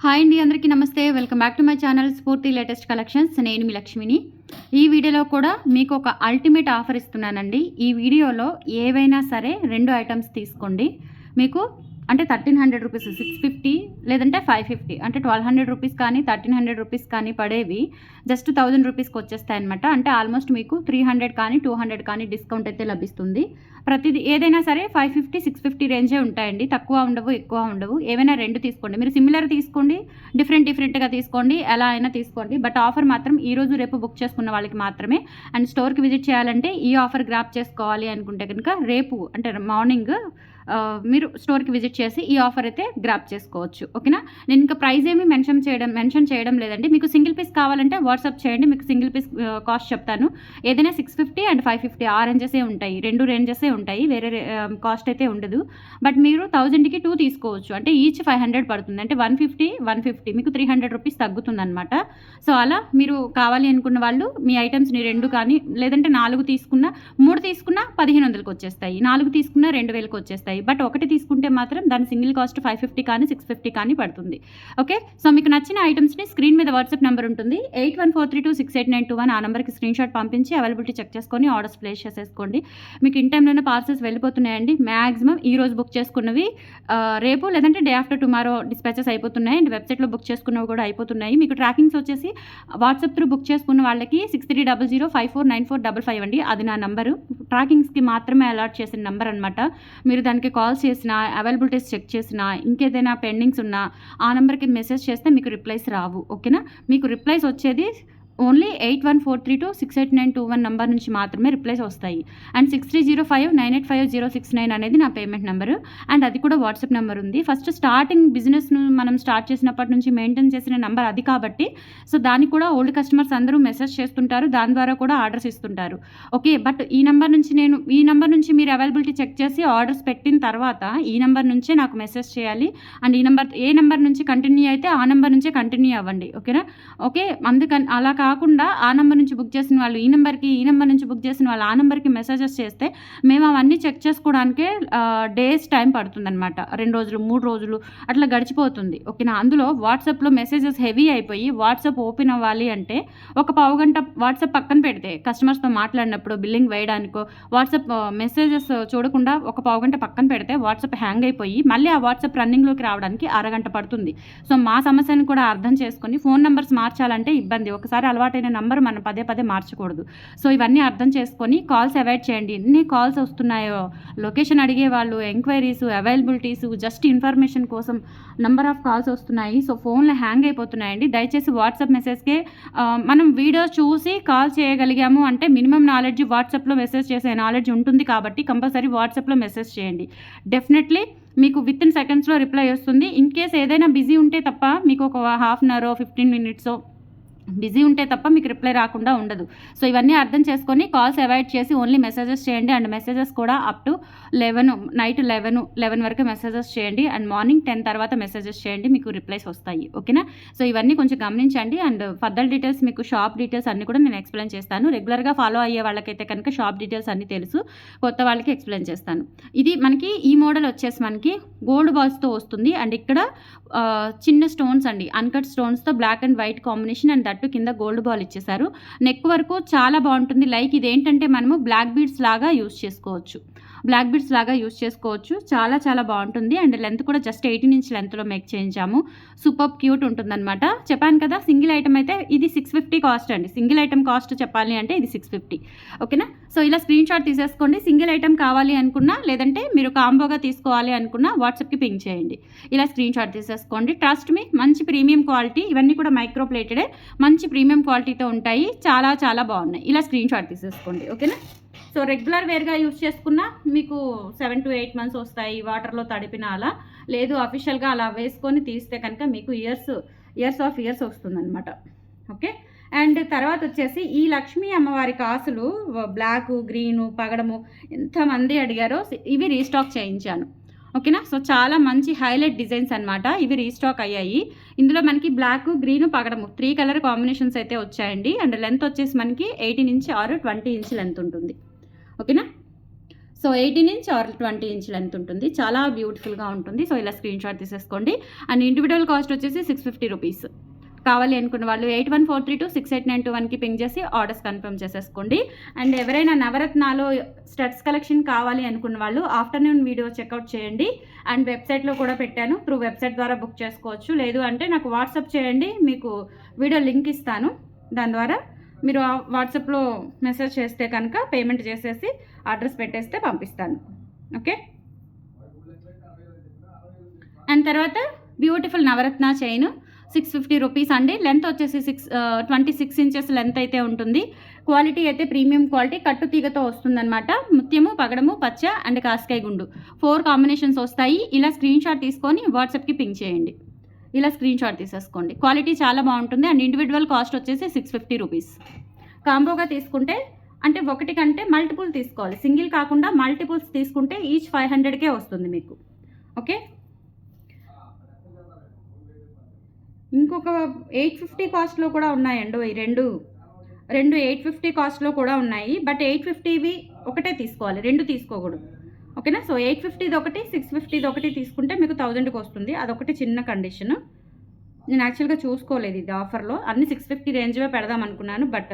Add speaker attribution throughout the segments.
Speaker 1: Hi అండి, అందరికీ నమస్తే. Welcome back to my channel స్ఫూర్తి లేటెస్ట్ కలెక్షన్స్. నేను మీ లక్ష్మిని. ఈ వీడియోలో కూడా మీకు ఒక అల్టిమేట్ ఆఫర్ ఇస్తున్నానండి. ఈ వీడియోలో ఏవైనా సరే 2 ఐటమ్స్ తీసుకోండి. మీకు అంటే 1300 రూపీస్ 650 లేదంటే 550 అంటే 1200 రూపీస్ కానీ 1300 రూపీస్ కానీ పడేవి జస్ట్ 1000 రూపీస్కి వచ్చేస్తాయి అనమాట. అంటే ఆల్మోస్ట్ మీకు 300 కానీ 200 కానీ డిస్కౌంట్ అయితే లభిస్తుంది. ప్రతిదీ ఏదైనా సరే 550 650 రేంజే ఉంటాయండి. తక్కువ ఉండవు, ఎక్కువ ఉండవు. ఏవైనా 2 తీసుకోండి. మీరు సిమిలర్ తీసుకోండి, డిఫరెంట్గా తీసుకోండి, ఎలా అయినా తీసుకోండి. బట్ ఆఫర్ మాత్రం ఈరోజు రేపు బుక్ చేసుకున్న వాళ్ళకి మాత్రమే. అండ్ స్టోర్కి విజిట్ చేయాలంటే ఈ ఆఫర్ గ్రాప్ చేసుకోవాలి అనుకుంటే కనుక రేపు అంటే మార్నింగ్ మీరు స్టోర్కి విజిట్ చేసి ఈ ఆఫర్ అయితే గ్రాప్ చేసుకోవచ్చు. ఓకేనా. నేను ఇంకా ప్రైస్ ఏమి మెన్షన్ చేయడం లేదండి. మీకు సింగిల్ పీస్ కావాలంటే వాట్సాప్ చేయండి, మీకు సింగిల్ పీస్ కాస్ట్ చెప్తాను. ఏదైనా 650 అండ్ 550 ఆ రేంజెసే ఉంటాయి, 2 రేంజెసే ఉంటాయి, వేరే కాస్ట్ అయితే ఉండదు. బట్ మీరు 1000కి 2 తీసుకోవచ్చు. అంటే ఈచ్ 500 పడుతుంది. అంటే 150 మీకు 300 రూపీస్ తగ్గుతుంది అనమాట. సో అలా మీరు కావాలి అనుకున్న వాళ్ళు మీ ఐటమ్స్ని 2 కానీ లేదంటే 4 తీసుకున్నా, 3 తీసుకున్నా 1500కి వచ్చేస్తాయి, 4 తీసుకున్నా 2000కి వచ్చేస్తాయి. బట్ ఒకటి తీసుకుంటే మాత్రం దాని సింగిల్ కాస్ట్ 550 కానీ 650 కానీ పడుతుంది. ఓకే. సో మీకు నచ్చిన ఐటమ్స్ని స్క్రీన్ మీద వాట్సాప్ నెంబర్ ఉంటుంది 8143268921. ఆ నెంబర్కి స్క్రీన్ షాట్ పంపించి అవైలబిలిటీ చెక్ చేసుకొని ఆర్డర్స్ ప్లేస్ చేసేసుకోండి. మీకు ఇన్ టైంలోనే పార్సల్స్ వెళ్ళిపోతున్నాయండి. మ్యాక్సిమం ఈ రోజు బుక్ చేసుకున్నవి రేపు లేదంటే డే ఆఫ్టర్ టుమారో డిస్పాచెస్ అయిపోతున్నాయి. అండ్ వెబ్సైట్లో బుక్ చేసుకున్నవి కూడా అయిపోతున్నాయి. మీకు ట్రాకింగ్స్ వచ్చేసి వాట్సాప్ త్రూ బుక్ చేసుకున్న వాళ్ళకి 6300549455 అండి. అది నా నంబరు. ట్రాకింగ్స్కి మాత్రమే అలాట్ చేసిన నెంబర్ అనమాట. మీరు దానికి కాల్ చేసినా, అవైలబిలిటీస్ చెక్ చేసినా, ఇంకేదైనా పెండింగ్స్ ఉన్నా ఆ నెంబర్కి మెసేజ్ చేస్తే మీకు రిప్లైస్ రావు. ఓకేనా. మీకు రిప్లైస్ వచ్చేది ఓన్లీ 8143268921 నెంబర్ నుంచి మాత్రమే రిప్లైస్ వస్తాయి. అండ్ 6305985069 అనేది నా పేమెంట్ నెంబరు. అండ్ అది కూడా వాట్సాప్ నెంబర్ ఉంది. ఫస్ట్ స్టార్టింగ్ బిజినెస్ను మనం స్టార్ట్ చేసినప్పటి నుంచి మెయింటైన్ చేసిన నెంబర్ అది కాబట్టి సో దానికి కూడా ఓల్డ్ కస్టమర్స్ అందరూ మెసేజ్ చేస్తుంటారు, దాని ద్వారా కూడా ఆర్డర్స్ ఇస్తుంటారు. ఓకే. బట్ ఈ నెంబర్ నుంచి మీరు అవైలబిలిటీ చెక్ చేసి ఆర్డర్స్ పెట్టిన తర్వాత ఈ నెంబర్ నుంచే నాకు మెసేజ్ చేయాలి. అండ్ ఏ నెంబర్ నుంచి కంటిన్యూ అయితే ఆ నెంబర్ నుంచే కంటిన్యూ అవ్వండి. ఓకేనా. ఓకే. అందుకని అలా కాకుండా ఆ నెంబర్ నుంచి బుక్ చేసిన వాళ్ళు ఈ నెంబర్ నుంచి బుక్ చేసిన వాళ్ళు ఆ నెంబర్కి మెసేజెస్ చేస్తే మేము అవన్నీ చెక్ చేసుకోవడానికే డేస్ టైం పడుతుందన్నమాట. 2 రోజులు 3 రోజులు అట్లా గడిచిపోతుంది. ఓకేనా. అందులో వాట్సాప్లో మెసేజెస్ హెవీ అయిపోయి వాట్సాప్ ఓపెన్ అవ్వాలి అంటే ఒక పావుగంట వాట్సాప్ పక్కన పెడితే కస్టమర్స్తో మాట్లాడినప్పుడు బిల్లింగ్ వేయడానికో వాట్సాప్ మెసేజెస్ చూడకుండా ఒక పావుగంట పక్కన పెడితే వాట్సాప్ హ్యాంగ్ అయిపోయి మళ్ళీ ఆ వాట్సాప్ రన్నింగ్లోకి రావడానికి అరగంట పడుతుంది. సో మా సమస్యను కూడా అర్థం చేసుకొని ఫోన్ నెంబర్స్ మార్చాలంటే ఇబ్బంది. ఒకసారి అలవాటైన నంబర్ మనం పదే మార్చకూడదు. సో ఇవన్నీ అర్థం చేసుకొని కాల్స్ అవాయిడ్ చేయండి. ఎన్ని కాల్స్ వస్తున్నాయో, లొకేషన్ అడిగే వాళ్ళు, ఎంక్వైరీస్, అవైలబిలిటీస్, జస్ట్ ఇన్ఫర్మేషన్ కోసం నెంబర్ ఆఫ్ కాల్స్ వస్తున్నాయి. సో ఫోన్లో హ్యాంగ్ అయిపోతున్నాయండి. దయచేసి వాట్సాప్ మెసేజ్కే మనం వీడియో చూసి కాల్ చేయగలిగాము అంటే మినిమం నాలెడ్జ్ వాట్సాప్లో మెసేజ్ చేసే నాలెడ్జ్ ఉంటుంది కాబట్టి కంపల్సరీ వాట్సాప్లో మెసేజ్ చేయండి. డెఫినెట్లీ మీకు విత్ ఇన్ సెకండ్స్లో రిప్లై వస్తుంది. ఇన్ కేస్ ఏదైనా బిజీ ఉంటే తప్ప మీకు ఒక half an hour 15 minutes busy ఉంటే తప్ప మీకు రిప్లై రాకుండా ఉండదు. సో ఇవన్నీ అర్థం చేసుకొని కాల్స్ అవాయిడ్ చేసి ఓన్లీ మెసేజెస్ చేయండి. అండ్ మెసేజెస్ కూడా అప్ టు నైట్ 11 వరకు మెసేజెస్ చేయండి. అండ్ మార్నింగ్ 10 తర్వాత మెసేజెస్ చేయండి, మీకు రిప్లైస్ వస్తాయి. ఓకేనా. సో ఇవన్నీ కొంచెం గమనించండి. అండ్ ఫర్దర్ డీటెయిల్స్ మీకు షాప్ డీటెయిల్స్ అన్నీ కూడా నేను ఎక్స్ప్లెయిన్ చేస్తాను. రెగ్యులర్గా ఫాలో అయ్యే వాళ్ళకైతే కనుక షాప్ డీటెయిల్స్ అన్నీ తెలుసు, కొత్త వాళ్ళకి ఎక్స్ప్లెయిన్ చేస్తాను. ఇది మనకి ఈ మోడల్ వచ్చేసి మనకి గోల్డ్ బాల్స్తో వస్తుంది. అండ్ ఇక్కడ చిన్న స్టోన్స్ అండి, అన్కట్ స్టోన్స్తో black and white combination. And that కింద గోల్డ్ బాల్ ఇచ్చేసారు. నెక్ వరకు చాలా బాగుంటుంది. లైక్ ఇదేంటంటే మనము బ్లాక్ బీడ్స్ లాగా యూజ్ చేసుకోవచ్చు. చాలా బాగుంటుంది. అండ్ లెంత్ కూడా జస్ట్ 18 ఇంచ్ లెంత్లో మేక్ చేయించాము. సూపర్ క్యూట్ ఉంటుందన్నమాట. చెప్పాను కదా సింగిల్ ఐటమ్ అయితే ఇది 650 కాస్ట్ అండి. సింగిల్ ఐటమ్ కాస్ట్ చెప్పాలి అంటే ఇది 650. ఓకేనా. సో ఇలా స్క్రీన్ షాట్ తీసేసుకోండి. సింగిల్ ఐటమ్ కావాలి అనుకున్నా లేదంటే మీరు కాంబోగా తీసుకోవాలి అనుకున్నా వాట్సాప్కి పింక్ చేయండి. ఇలా స్క్రీన్ షాట్ తీసేసుకోండి. ట్రస్ట్ మీ, మంచి ప్రీమియం క్వాలిటీ. ఇవన్నీ కూడా మైక్రో ప్లేటెడే, మంచి ప్రీమియం క్వాలిటీతో ఉంటాయి. చాలా బాగున్నాయి. ఇలా స్క్రీన్ షాట్ తీసేసుకోండి. ఓకేనా. సో రెగ్యులర్ వేర్గా యూస్ చేసుకున్నా మీకు 7 to 8 months వస్తాయి. వాటర్లో తడిపిన అలా లేదు, అఫీషియల్గా అలా వేసుకొని తీస్తే కనుక మీకు ఇయర్స్ వస్తుందన్నమాట. ఓకే. అండ్ తర్వాత వచ్చేసి ఈ లక్ష్మీ అమ్మవారి కాసులు బ్లాక్, గ్రీను, పగడము ఎంతమంది అడిగారో ఇవి రీస్టాక్ చేయించాను. ఓకేనా. సో చాలా మంచి హైలైట్ డిజైన్స్ అనమాట. ఇవి రీస్టాక్ అయ్యాయి. ఇందులో మనకి బ్లాక్, గ్రీను, పగడము 3 కలర్ కాంబినేషన్స్ అయితే వచ్చాయండి. అండ్ లెంత్ వచ్చేసి మనకి 18 ఇంచ్ ఆర్ 20 ఇంచ్ లెంత్ ఉంటుంది. ఓకేనా. So 18 inch are 20 inch length ఉంటుంది. చాలా బ్యూటిఫుల్గా ఉంటుంది. సో ఇలా స్క్రీన్ షాట్ తీసేసుకోండి. అండ్ ఇండివిజువల్ కాస్ట్ వచ్చేసి 650 రూపీస్. కావాలి అనుకున్న వాళ్ళు 8143268921కి పింగ్ చేసి ఆర్డర్స్ కన్ఫర్మ్ చేసేసుకోండి. అండ్ ఎవరైనా నవరత్నాలు స్టడ్స్ కలెక్షన్ కావాలి అనుకున్న వాళ్ళు ఆఫ్టర్నూన్ వీడియో చెక్అవుట్ చేయండి. అండ్ వెబ్సైట్లో కూడా పెట్టాను, త్రూ వెబ్సైట్ ద్వారా బుక్ చేసుకోవచ్చు. లేదు అంటే నాకు వాట్సాప్ చేయండి, మీకు వీడియో లింక్ ఇస్తాను. దాని ద్వారా మీరు వాట్సాప్లో మెసేజ్ చేస్తే కనుక పేమెంట్ చేసేసి అడ్రస్ పెట్టేస్తే పంపిస్తాను. ఓకే. అండ్ తర్వాత బ్యూటిఫుల్ నవరత్న చైన్ 650 రూపీస్ అండి. లెంత్ వచ్చేసి 26 ఇంచెస్ లెంత్ అయితే ఉంటుంది. క్వాలిటీ అయితే ప్రీమియం క్వాలిటీ, కట్టు తీగతో వస్తుందన్నమాట. ముత్యము, పగడము, పచ్చ అండ్ కాస్కాయ గుండు 4 కాంబినేషన్స్ వస్తాయి. ఇలా స్క్రీన్ షాట్ తీసుకొని వాట్సాప్కి పింగ్ చేయండి. ఇలా స్క్రీన్ షాట్ తీసేసుకోండి. క్వాలిటీ చాలా బాగుంటుంది. అండ్ ఇండివిజువల్ కాస్ట్ వచ్చేసి 650 రూపీస్. కాంబోగా తీసుకుంటే అంటే ఒకటి కంటే మల్టిపుల్ తీసుకోవాలి, సింగిల్ కాకుండా మల్టిపుల్స్ తీసుకుంటే ఈచ్ 500కే వస్తుంది మీకు. ఓకే. ఇంకొక 850 కాస్ట్లో కూడా ఉన్నాయండి. ఈ రెండు 850 కాస్ట్లో కూడా ఉన్నాయి. బట్ 850వి ఒకటే తీసుకోవాలి, రెండు తీసుకోకూడదు. ఓకేనా. సో 850ది ఒకటి, 650ది ఒకటి తీసుకుంటే మీకు 1000కి వస్తుంది. అదొకటి చిన్న కండిషన్. నేను యాక్చువల్గా చూసుకోలేదు ఇది ఆఫర్లో, అన్ని 650 రేంజ్వే పెడదాం అనుకున్నాను. బట్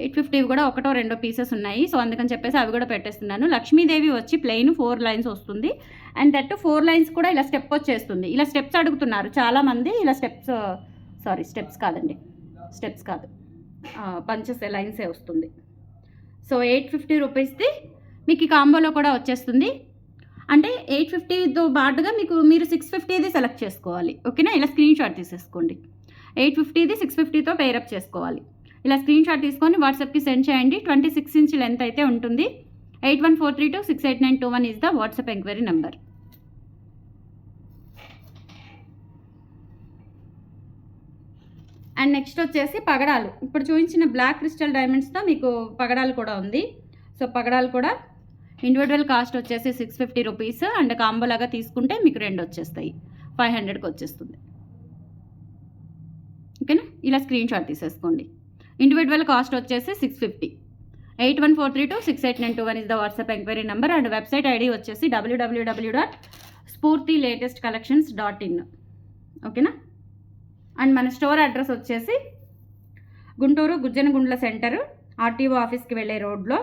Speaker 1: 850 కూడా ఒకటో రెండో పీసెస్ ఉన్నాయి. సో అందుకని చెప్పేసి అవి కూడా పెట్టేస్తున్నాను. లక్ష్మీదేవి వచ్చి ప్లెయిన్ 4 లైన్స్ వస్తుంది. అండ్ దట్ 4 లైన్స్ కూడా ఇలా స్టెప్ వచ్చేస్తుంది. ఇలా స్టెప్స్ అడుగుతున్నారు చాలామంది. ఇలా స్టెప్స్ కాదు, పంచెస్ లైన్సే వస్తుంది. సో 850 రూపీస్ది మీకు ఈ కాంబోలో కూడా వచ్చేస్తుంది. అంటే 850తో పాటుగా మీరు 650ది సెలెక్ట్ చేసుకోవాలి. ఓకేనా. ఇలా స్క్రీన్ షాట్ తీసేసుకోండి. 850ది 650తో పేరప్ చేసుకోవాలి. ఇలా స్క్రీన్ షాట్ తీసుకొని వాట్సాప్కి సెండ్ చేయండి. 26 ఇంచ్ లెంత్ అయితే ఉంటుంది. 8143268921 is the WhatsApp enquiry number. And next వచ్చేసి పగడాలు. ఇప్పుడు చూపించిన బ్లాక్ క్రిస్టల్ డైమండ్స్తో మీకు పగడాలు కూడా ఉంది. సో పగడాలు కూడా ఇండివిజువల్ కాస్ట్ వచ్చేసి 650 రూపీస్. అండ్ కాంబో లాగా తీసుకుంటే మీకు 2 వచ్చేస్తాయి, 500కి వచ్చేస్తుంది. ఓకేనా. ఇలా స్క్రీన్ షాట్ తీసేసుకోండి. ఇండివిజువల్ కాస్ట్ వచ్చేసి 650. 8143268921 is the WhatsApp enquiry number. And website ID వచ్చేసి www.spurtilatestcollections.in. ఓకేనా. అండ్ మన స్టోర్ అడ్రస్ వచ్చేసి గుంటూరు గుజ్జనగుండ్ల సెంటర్, ఆర్టీఓ ఆఫీస్కి వెళ్ళే రోడ్లో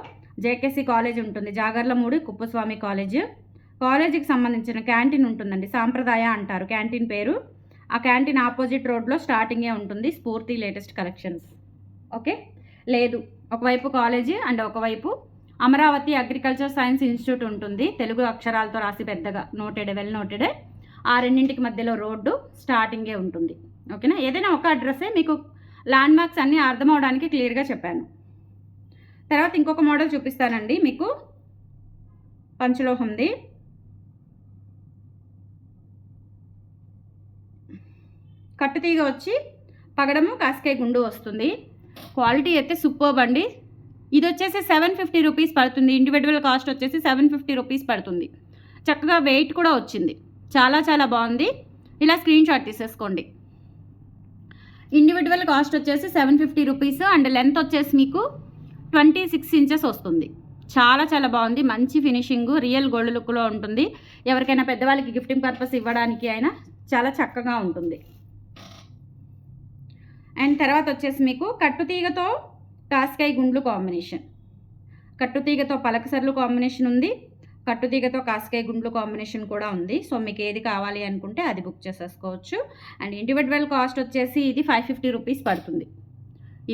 Speaker 1: జేకేసీ కాలేజ్ ఉంటుంది, జాగర్లమూడి కుప్పస్వామి కాలేజీకి సంబంధించిన క్యాంటీన్ ఉంటుందండి. సాంప్రదాయ అంటారు క్యాంటీన్ పేరు. ఆ క్యాంటీన్ ఆపోజిట్ రోడ్లో స్టార్టింగే ఉంటుంది స్ఫూర్తి లేటెస్ట్ కలెక్షన్స్. ఓకే. లేదు, ఒకవైపు కాలేజీ అండ్ ఒకవైపు అమరావతి అగ్రికల్చర్ సైన్స్ ఇన్స్టిట్యూట్ ఉంటుంది, తెలుగు అక్షరాలతో రాసి పెద్దగా, నోటెడ్, వెల్ నోటెడ్. ఆ రెండింటికి మధ్యలో రోడ్డు స్టార్టింగే ఉంటుంది. ఓకేనా. ఏదైనా ఒక అడ్రస్సే, మీకు ల్యాండ్ మార్క్స్ అన్నీ అర్థం అవడానికి క్లియర్గా చెప్పాను. తర్వాత ఇంకొక మోడల్ చూపిస్తానండి మీకు. పంచలోహంది కట్టుతీగ వచ్చి పగడము, కాస్కాయ గుండు వస్తుంది. క్వాలిటీ అయితే సూపర్బ్ అండి. ఇది వచ్చేసి 750 రూపీస్ పడుతుంది. ఇండివిజువల్ కాస్ట్ వచ్చేసి 750 రూపీస్ పడుతుంది. చక్కగా వెయిట్ కూడా వచ్చింది, చాలా చాలా బాగుంది. ఇలా స్క్రీన్ షాట్ తీసేసుకోండి. ఇండివిజువల్ కాస్ట్ వచ్చేసి 750 రూపీస్. అండ్ లెంత్ వచ్చేసి మీకు 26 ఇంచెస్ వస్తుంది. చాలా చాలా బాగుంది, మంచి ఫినిషింగ్, రియల్ గోల్డ్ లుక్లో ఉంటుంది. ఎవరికైనా పెద్దవాళ్ళకి గిఫ్టింగ్ పర్పస్ ఇవ్వడానికి అయినా చాలా చక్కగా ఉంటుంది. అండ్ తర్వాత వచ్చేసి మీకు కట్టుతీగతో కాస్కాయ గుండ్లు కాంబినేషన్, కట్టుతీగతో పలకసర్లు కాంబినేషన్ ఉంది, కట్టుతీగతో కాస్కాయ గుండ్లు కాంబినేషన్ కూడా ఉంది. సో మీకు ఏది కావాలి అనుకుంటే అది బుక్ చేసేసుకోవచ్చు. అండ్ ఇండివిజువల్ కాస్ట్ వచ్చేసి ఇది 550 రూపీస్ పడుతుంది.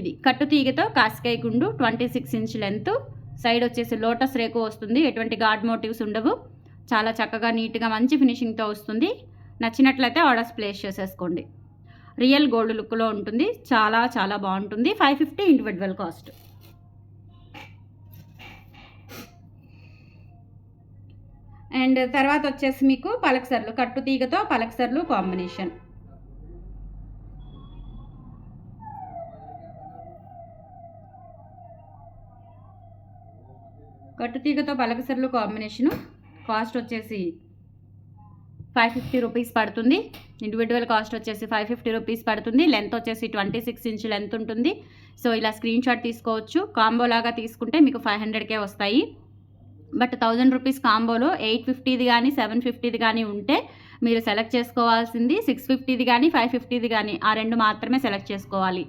Speaker 1: ఇది కట్టుతీగతో కాస్కాయ గుండు, 26 ఇంచ్ లెంత్, సైడ్ వచ్చేసి లోటస్ రేకు వస్తుంది. ఎటువంటి గాడ్ మోటివ్స్ ఉండవు. చాలా చక్కగా నీట్గా మంచి ఫినిషింగ్తో వస్తుంది. నచ్చినట్లయితే ఆర్డర్స్ ప్లేస్ చేసేసుకోండి. రియల్ గోల్డ్ లుక్లో ఉంటుంది, చాలా చాలా బాగుంటుంది. 550 ఇండివిజువల్ కాస్ట్. అండ్ తర్వాత వచ్చేసి మీకు పలకసర్లు, కట్టుతీగతో పలకసర్లు కాంబినేషన్. కట్టుతీగతో పలకసర్లు కాంబినేషను కాస్ట్ వచ్చేసి 550 రూపీస్ పడుతుంది. ఇండివిజువల్ కాస్ట్ వచ్చేసి 550 రూపీస్ పడుతుంది. లెంత్ వచ్చేసి 26 ఇంచ్ లెంత్ ఉంటుంది. సో ఇలా స్క్రీన్ షాట్ తీసుకోవచ్చు. కాంబో లాగా తీసుకుంటే మీకు 500కే వస్తాయి. బట్ 1000 రూపీస్ కాంబోలో 850ది కానీ 750ది కానీ ఉంటే మీరు సెలెక్ట్ చేసుకోవాల్సింది 650ది కానీ 550ది కానీ ఆ రెండు మాత్రమే సెలెక్ట్ చేసుకోవాలి.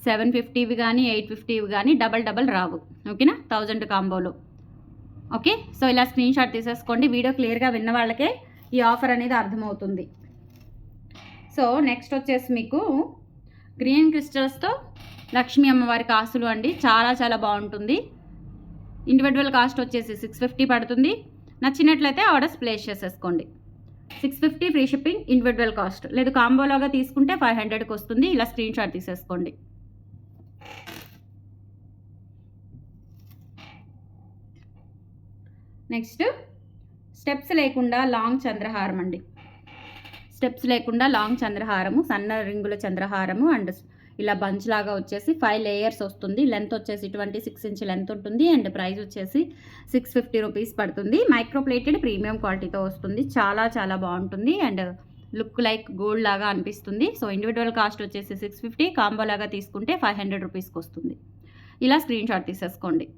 Speaker 1: 750వి కానీ 850వి కానీ డబల్ రావు. ఓకేనా, 1000 కాంబోలో. ఓకే, సో ఇలా స్క్రీన్ షాట్ తీసేసుకోండి. వీడియో క్లియర్గా విన్న వాళ్ళకే ఈ ఆఫర్ అనేది అర్థమవుతుంది. సో నెక్స్ట్ వచ్చేసి మీకు గ్రీన్ క్రిస్టల్స్తో లక్ష్మీ అమ్మవారి కాసులు అండి. చాలా బాగుంటుంది. ఇండివిజువల్ కాస్ట్ వచ్చేసి 650 పడుతుంది. నచ్చినట్లయితే ఆర్డర్స్ ప్లేస్ చేసేసుకోండి. 650 ఫ్రీ షిప్పింగ్ ఇండివిజువల్ కాస్ట్. లేదు కాంబోలాగా తీసుకుంటే 500కి వస్తుంది. ఇలా స్క్రీన్ షాట్ తీసేసుకోండి. నెక్స్ట్ స్టెప్స్ లేకుండా లాంగ్ చంద్రహారం అండి. స్టెప్స్ లేకుండా లాంగ్ చంద్రహారము, సన్న రింగుల చంద్రహారము అండ్ ఇలా బంచ్ లాగా వచ్చేసి 5 లేయర్స్ వస్తుంది. లెంత్ వచ్చేసి 26 ఇంచ్ లెంత్ ఉంటుంది అండ్ ప్రైస్ వచ్చేసి 650 రూపీస్ పడుతుంది. మైక్రోప్లేటెడ్ ప్రీమియం క్వాలిటీతో వస్తుంది. చాలా బాగుంటుంది అండ్ లుక్ లైక్ గోల్డ్ లాగా అనిపిస్తుంది. సో ఇండివిజువల్ కాస్ట్ వచ్చేసి 650, కాంబో లాగా తీసుకుంటే 500 రూపీస్కి వస్తుంది. ఇలా స్క్రీన్ షాట్ తీసేసుకోండి.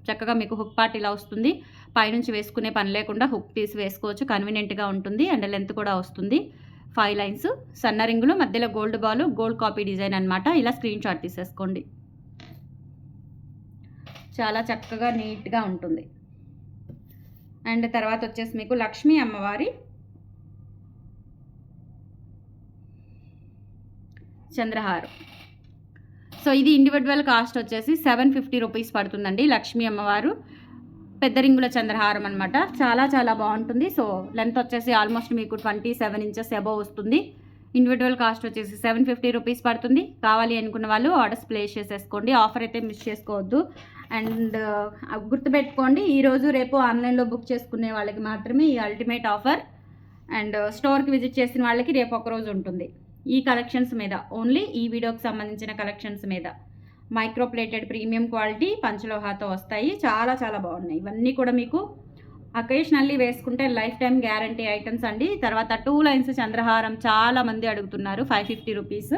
Speaker 1: చక్కగా మీకు హుక్ పార్ట్ ఇలా వస్తుంది. పైనుంచి వేసుకునే పని లేకుండా హుక్ తీసి వేసుకోవచ్చు. కన్వీనియంట్గా ఉంటుంది అండ్ లెంత్ కూడా వస్తుంది. 5 లైన్స్, సన్న రింగులు, మధ్యలో gold ball, gold copy design అనమాట. ఇలా స్క్రీన్ షాట్ తీసేసుకోండి. చాలా చక్కగా నీట్గా ఉంటుంది. అండ్ తర్వాత వచ్చేసి మీకు లక్ష్మీ అమ్మవారి చంద్రహారం. సో ఇది ఇండివిజువల్ కాస్ట్ వచ్చేసి 750 రూపీస్ పడుతుందండి. లక్ష్మీ అమ్మవారు పెద్ద రింగుల చంద్రహారం అనమాట. చాలా బాగుంటుంది. సో లెంత్ వచ్చేసి ఆల్మోస్ట్ మీకు 27 ఇంచెస్ అబోవ్ వస్తుంది. ఇండివిజువల్ కాస్ట్ వచ్చేసి 750 రూపీస్ పడుతుంది. కావాలి అనుకున్న వాళ్ళు ఆర్డర్స్ ప్లేస్ చేసేసుకోండి. ఆఫర్ అయితే మిస్ చేసుకోవద్దు. అండ్ గుర్తుపెట్టుకోండి, ఈరోజు రేపు ఆన్లైన్లో బుక్ చేసుకునే వాళ్ళకి మాత్రమే ఈ అల్టిమేట్ ఆఫర్. అండ్ స్టోర్కి విజిట్ చేసిన వాళ్ళకి రేపు ఒకరోజు ఉంటుంది. ఈ కలెక్షన్స్ మీద, ఓన్లీ ఈ వీడియోకి సంబంధించిన కలెక్షన్స్ మీద మైక్రోప్లేటెడ్ ప్రీమియం క్వాలిటీ పంచలోహాతో వస్తాయి. చాలా బాగున్నాయి. ఇవన్నీ కూడా మీకు అకేషనల్లీ వేసుకుంటే లైఫ్ టైం గ్యారంటీ ఐటమ్స్ అండి. తర్వాత 2 లైన్స్ చంద్రహారం చాలా మంది అడుగుతున్నారు. 550 రూపీస్.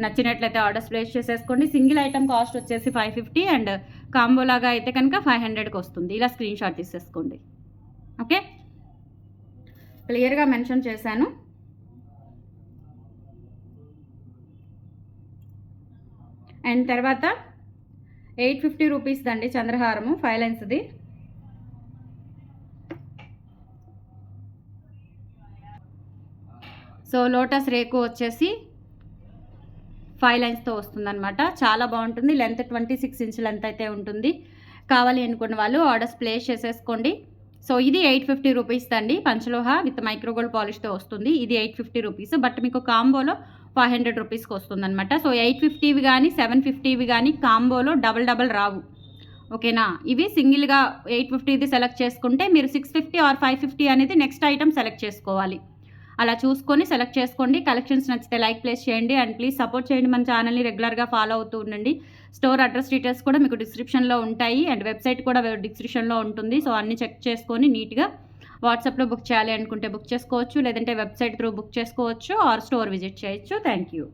Speaker 1: నచ్చినట్లయితే ఆర్డర్స్ ప్లేస్ చేసేసుకోండి. సింగిల్ ఐటమ్ కాస్ట్ వచ్చేసి 550 అండ్ కాంబోలాగా అయితే కనుక 500కి వస్తుంది. ఇలా స్క్రీన్ షాట్ తీసేసుకోండి. ఓకే, క్లియర్గా మెన్షన్ చేశాను. అండ్ తర్వాత 850 రూపీస్ దండి చంద్రహారము, 5 లైన్స్ది. సో లోటస్ రేకు వచ్చేసి 5 లైన్స్తో వస్తుందన్నమాట. చాలా బాగుంటుంది. లెంత్ 26 ఇంచ్ లెంత్ అయితే ఉంటుంది. కావాలి అనుకున్న వాళ్ళు ఆర్డర్స్ ప్లేస్ చేసేసుకోండి. సో ఇది 850 రూపీస్ దండి. పంచలోహ విత్ మైక్రోగోల్డ్ పాలిష్తో వస్తుంది. ఇది 850 రూపీస్. బట్ మీకు కాంబోలో 500 రూపీస్కి వస్తుంది అనమాట. సో 850వి కానీ 750వి కానీ కాంబోలో డబల్ రావు. ఓకేనా, ఇవి సింగిల్గా 850ది సెలెక్ట్ చేసుకుంటే మీరు 650 ఆర్ 550 అనేది నెక్స్ట్ ఐటమ్ సెలెక్ట్ చేసుకోవాలి. అలా చూసుకొని సెలెక్ట్ చేసుకోండి. కలెక్షన్స్ నచ్చితే లైక్ ప్లేస్ చేయండి అండ్ ప్లీజ్ సపోర్ట్ చేయండి. మన ఛానల్ని రెగ్యులర్గా ఫాలో అవుతూ ఉండండి. స్టోర్ అడ్రస్ డీటెయిల్స్ కూడా మీకు డిస్క్రిప్షన్లో ఉంటాయి అండ్ వెబ్సైట్ కూడా డిస్క్రిప్షన్లో ఉంటుంది. సో అన్నీ చెక్ చేసుకొని నీట్గా వాట్సాప్లో బుక్ చేయాలి అనుకుంటే బుక్ చేసుకోవచ్చు, లేదంటే వెబ్సైట్ త్రూ బుక్ చేసుకోవచ్చు ఆర్ స్టోర్ విజిట్ చేయొచ్చు. Thank you.